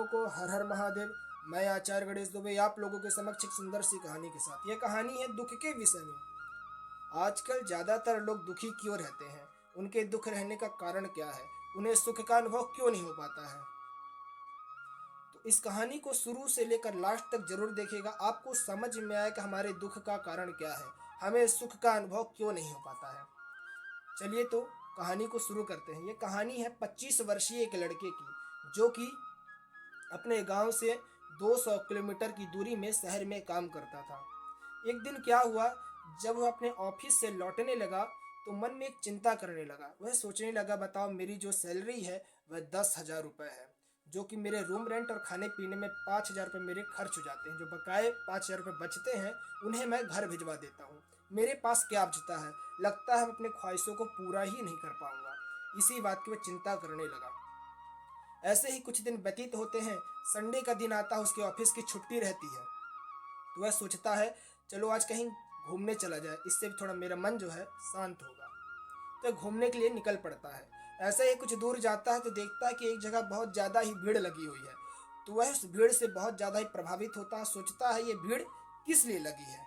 को हर हर महादेव। मैं आचार्य गणेश दुबे आप लोगों के समक्ष एक सुंदर सी कहानी के साथ। यह कहानी है दुख के विषय में। आजकल ज़्यादातर लोग दुखी क्यों रहते हैं? उनके दुख रहने का कारण क्या है? उन्हें सुख का अनुभव क्यों नहीं हो पाता है? तो इस कहानी को शुरू से लेकर लास्ट तक जरूर देखिएगा। आपको समझ में आए कि हमारे दुख का कारण क्या है, हमें सुख का अनुभव क्यों नहीं हो पाता है। चलिए तो कहानी को शुरू करते हैं। ये कहानी है 25 वर्षीय एक लड़के की, जो कि अपने गांव से 200 किलोमीटर की दूरी में शहर में काम करता था। एक दिन क्या हुआ, जब वह अपने ऑफिस से लौटने लगा तो मन में एक चिंता करने लगा। वह सोचने लगा, बताओ मेरी जो सैलरी है वह 10,000 रुपये है, जो कि मेरे रूम रेंट और खाने पीने में 5,000 रुपये मेरे खर्च हो जाते हैं। जो बकाए 5,000 रुपये बचते हैं उन्हें मैं घर भिजवा देता हूँ। मेरे पास क्या बचता है? लगता है हम अपने ख्वाहिशों को पूरा ही नहीं कर पाऊंगा। इसी बात की वह चिंता करने लगा। ऐसे ही कुछ दिन व्यतीत होते हैं। संडे का दिन आता है, उसके ऑफिस की छुट्टी रहती है। तो वह सोचता है चलो आज कहीं घूमने चला जाए, इससे भी थोड़ा मेरा मन जो है शांत होगा। तो घूमने के लिए निकल पड़ता है। ऐसे ही कुछ दूर जाता है तो देखता है कि एक जगह बहुत ज़्यादा ही भीड़ लगी हुई है। तो वह उस भीड़ से बहुत ज़्यादा ही प्रभावित होता है। सोचता है ये भीड़ किस लिए लगी है,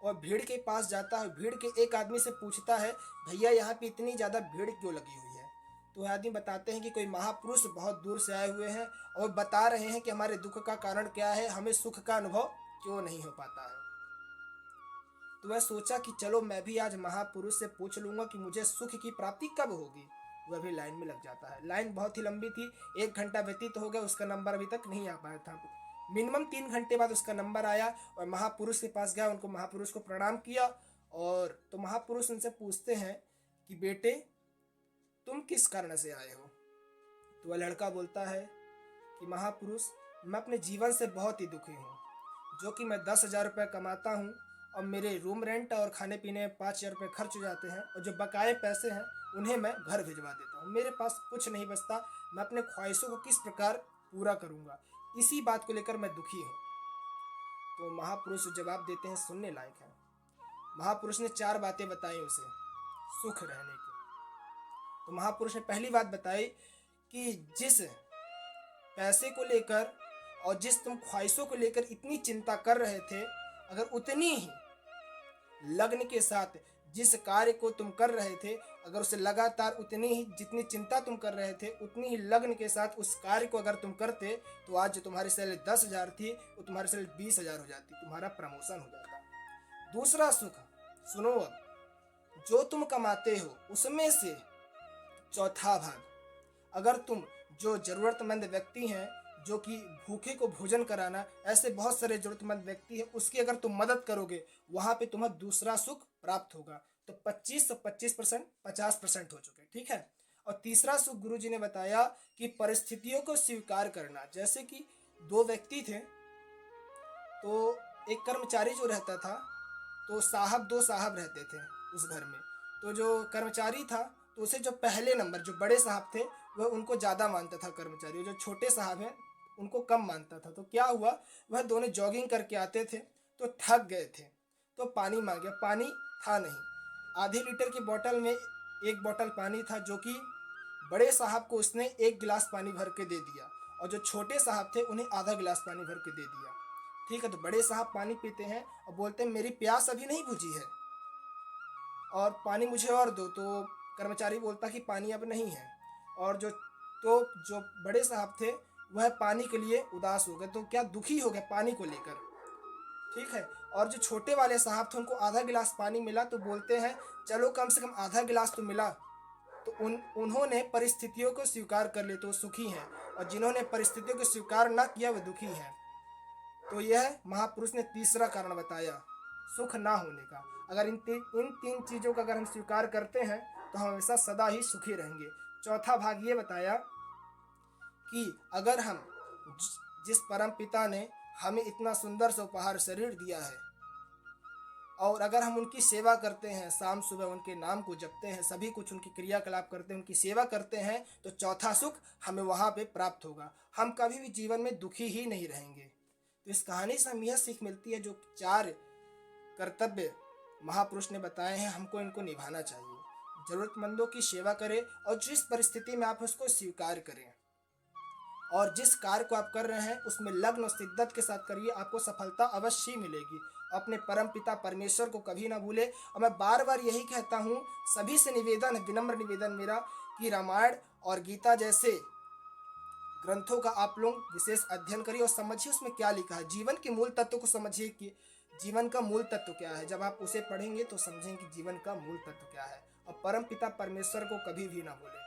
और भीड़ के पास जाता है। भीड़ के एक आदमी से पूछता है, भैया यहाँ पे इतनी ज़्यादा भीड़ क्यों लगी हुई है? तो वह आदमी बताते हैं कि कोई महापुरुष बहुत दूर से आए हुए हैं और बता रहे हैं कि हमारे दुख का कारण क्या है, हमें सुख का अनुभव क्यों नहीं हो पाता है। तो वह सोचा कि चलो मैं भी आज महापुरुष से पूछ लूंगा कि मुझे सुख की प्राप्ति कब होगी। वह भी लाइन में लग जाता है। लाइन बहुत ही लंबी थी, 1 घंटा व्यतीत हो गया, उसका नंबर अभी तक नहीं आ पाया था। मिनिमम 3 घंटे बाद उसका नंबर आया और महापुरुष के पास गया, उनको महापुरुष को प्रणाम किया। और तो महापुरुष उनसे पूछते हैं कि बेटे तुम किस कारण से आए हो? तो वह लड़का बोलता है कि महापुरुष मैं अपने जीवन से बहुत ही दुखी हूँ, जो कि मैं 10,000 रुपये कमाता हूँ और मेरे रूम रेंट और खाने पीने में 5,000 रुपये खर्च हो जाते हैं, और जो बकाए पैसे हैं उन्हें मैं घर भिजवा देता हूँ। मेरे पास कुछ नहीं बचता, मैं अपने ख्वाहिशों को किस प्रकार पूरा करूँगा, इसी बात को लेकर मैं दुखी हूँ। तो महापुरुष जवाब देते हैं, सुनने लायक है। महापुरुष ने 4 बातें बताई उसे सुख रहने की। तो महापुरुष ने पहली बात बताई कि जिस पैसे को लेकर और जिस तुम ख्वाहिशों को लेकर इतनी चिंता कर रहे थे, अगर उतनी ही लगन के साथ जिस कार्य को तुम कर रहे थे, अगर उसे लगातार उतनी ही जितनी चिंता तुम कर रहे थे उतनी ही लगन के साथ उस कार्य को अगर तुम करते, तो आज जो तुम्हारी सैलरी 10,000 थी वो तुम्हारी सैलरी 20,000 हो जाती, तुम्हारा प्रमोशन हो जाता। दूसरा सुख सुनो, अब जो तुम कमाते हो उसमें से चौथा भाग अगर तुम जो जरूरतमंद व्यक्ति हैं, जो कि भूखे को भोजन कराना, ऐसे बहुत सारे जरूरतमंद व्यक्ति हैं, उसकी अगर तुम मदद करोगे, वहां पे तुम्हें दूसरा सुख प्राप्त होगा। तो 25 से 25% 50% हो चुके, ठीक है। और तीसरा सुख गुरुजी ने बताया कि परिस्थितियों को स्वीकार करना। जैसे कि 2 व्यक्ति थे, तो एक कर्मचारी जो रहता था, तो 2 साहब रहते थे उस घर में। तो जो कर्मचारी था तो उसे जो पहले नंबर जो बड़े साहब थे वह उनको ज़्यादा मानता था कर्मचारी, जो छोटे साहब हैं उनको कम मानता था। तो क्या हुआ, वह दोनों जॉगिंग करके आते थे तो थक गए थे, तो पानी मांगे, पानी था नहीं। आधे लीटर की बोतल में 1 बोतल पानी था, जो कि बड़े साहब को उसने 1 गिलास पानी भर के दे दिया, और जो छोटे साहब थे उन्हें आधा गिलास पानी भर के दे दिया, ठीक है। तो बड़े साहब पानी पीते हैं और बोलते हैं मेरी प्यास अभी नहीं बुझी है और पानी मुझे और दो। तो कर्मचारी बोलता कि पानी अब नहीं है। और जो बड़े साहब थे वह पानी के लिए उदास हो गए, तो क्या दुखी हो गए पानी को लेकर, ठीक है। और जो छोटे वाले साहब थे उनको आधा गिलास पानी मिला, तो बोलते हैं चलो कम से कम आधा गिलास तो मिला। तो उन्होंने परिस्थितियों को स्वीकार कर लिया तो वो सुखी हैं, और जिन्होंने परिस्थितियों को स्वीकार ना किया वह दुखी हैं। तो यह महापुरुष ने तीसरा कारण बताया सुख ना होने का। अगर इन 3 चीज़ों का अगर हम स्वीकार करते हैं तो हम हमेशा सदा ही सुखी रहेंगे। चौथा भाग ये बताया कि अगर हम जिस परम पिता ने हमें इतना सुंदर सा उपहार शरीर दिया है, और अगर हम उनकी सेवा करते हैं, शाम सुबह उनके नाम को जपते हैं, सभी कुछ उनकी क्रियाकलाप करते हैं, उनकी सेवा करते हैं, तो चौथा सुख हमें वहाँ पे प्राप्त होगा। हम कभी भी जीवन में दुखी ही नहीं रहेंगे। तो इस कहानी से हमें यह सीख मिलती है, जो 4 कर्तव्य महापुरुष ने बताए हैं हमको इनको निभाना चाहिए। जरूरतमंदों की सेवा करें और जिस परिस्थिति में आप उसको स्वीकार करें, और जिस कार्य को आप कर रहे हैं उसमें लग्न और शिद्दत के साथ करिए, आपको सफलता अवश्य ही मिलेगी। अपने परम पिता परमेश्वर को कभी ना भूले। और मैं बार बार यही कहता हूँ, सभी से निवेदन है, विनम्र निवेदन मेरा, कि रामायण और गीता जैसे ग्रंथों का आप लोग विशेष अध्ययन करिए और समझिए उसमें क्या लिखा है। जीवन के मूल तत्व को समझिए कि जीवन का मूल तत्व क्या है। जब आप उसे पढ़ेंगे तो समझेंगे कि जीवन का मूल तत्व क्या है। और परम पिता परमेश्वर को कभी भी ना भूलें।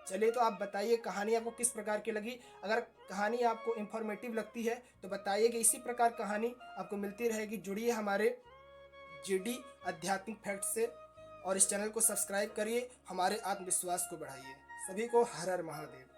चलिए, तो आप बताइए कहानी आपको किस प्रकार की लगी। अगर कहानी आपको इंफॉर्मेटिव लगती है तो बताइए कि इसी प्रकार कहानी आपको मिलती रहेगी। जुड़िए हमारे जीडी आध्यात्मिक फैक्ट से और इस चैनल को सब्सक्राइब करिए, हमारे आत्मविश्वास को बढ़ाइए। सभी को हर हर महादेव।